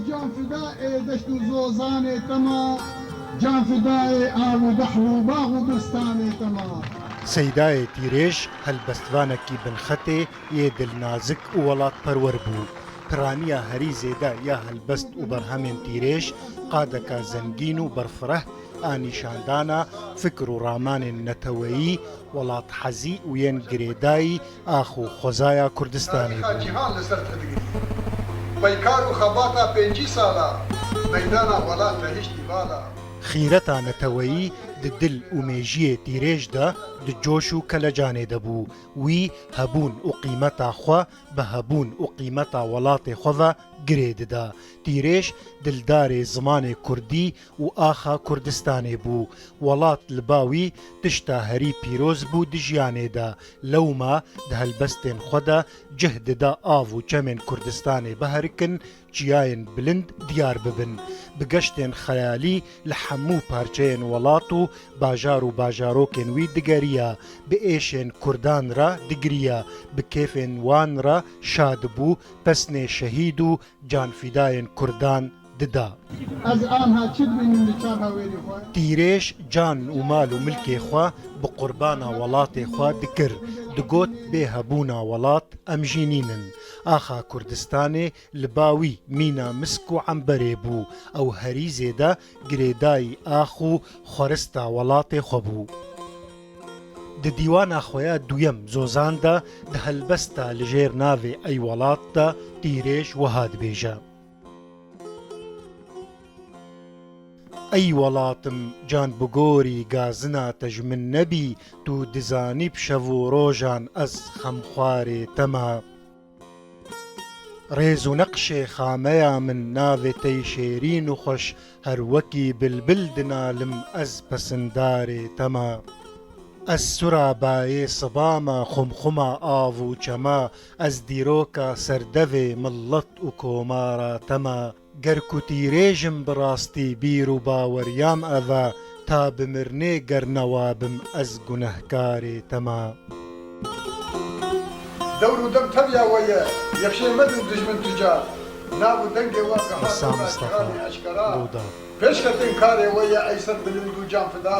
جان فدای دشت و زوزان تما جان فدای آب و بحر و باغ و بستان تما سەیدایە تیرێژ هەلبەستوانێکی بنخەتێ یێ دلنازک و وڵات پەروەەر بوو. پرانیە هەری زێدا یا هەلبەست و بەرهەمێن تیرێژ قادەکە زەنگین و بەرفرە ئانیشاندانە فکر و ڕامانێن نەتەوەیی وڵات حەزی و یەن گرێدایی ئاخ و خۆزایە کوردستانی بەیکار و خەباتە پێنجی ساڵە مەیدانە وڵاتە هیچی باڵە خیرەتە نەتەوەیی دل و مێژیە تیرێژدا دجۆش و کەلەجانێ دەبوو وی هەبوون و قیمەتا خوا بە هەبوون و قیمەتا وڵاتێ خۆڤە گرێ ددا. تیرێژ دلدارێ زمانێ کوردی و ئاخا کوردستانێ بوو. وڵات لباوی تشتا هەری پیرۆز بوو دژیانێدا لەوما دە هەلبەستێن خۆدا جه ددا ئاو و چەمێن کوردستانێ بەهەرکن چیایەن بلند دیار ببن. بگەشتێن خەیالی لە هەموو پارچەیەن وڵات و باژار و باژارۆکێن وی دگەریە بئێشێن کوردانرا دگریە بکێفێن وانرا شاد بوو پەسنێ شەهید و جانفیدایەن کوردان ددا. تیرێژ جان و مال و ملکێ خوا بە قوربانە وڵاتێ خوا دکرد دگوت بێ هەبوونا وڵات ئەمژینینن. ئاخا کوردستانێ لباوی مینە مسک و عەمبەرێ بوو ئەو هەری زێدە گرێدایی ئاخ و خۆرستا وڵاتێ خۆ بوو. د دیوانە خۆیە دوویەم زۆزاندا دە هەلبەستە لەژێر ناوێ ئەی وڵاتدا تیرێژ وەها دبێژە ئەی وڵاتم جان بگۆری گازنا تەژمن نەبی تو دزانی پشەڤ و ڕۆژان ئەس خەمخوارێ تەما ڕێز و نەقشێ خامەیە من ناوێتەی شێرین و خۆش هەروەکی بلبل دنالم ئەس پەسندارێ تەما ئەس سورابایێ سبامە خومخومە ئاو و چەما ئەس دیرۆکە سەردەڤێ مڵەت و کۆمارە تەما گەرک و تیرێژم بڕاستی بیر و باوەریام ئەڤە تا بمرنێ گەرنەوە بم ئەس گونەهکارێ تەما دەور و دەم تەویاوەیە یەخشێ مەدن دژمن توجار ناو و دەنگێ واکە حەسان مستەفا پێشکەتێن کارێ وەیە ئەیسەر بلند و جانفدا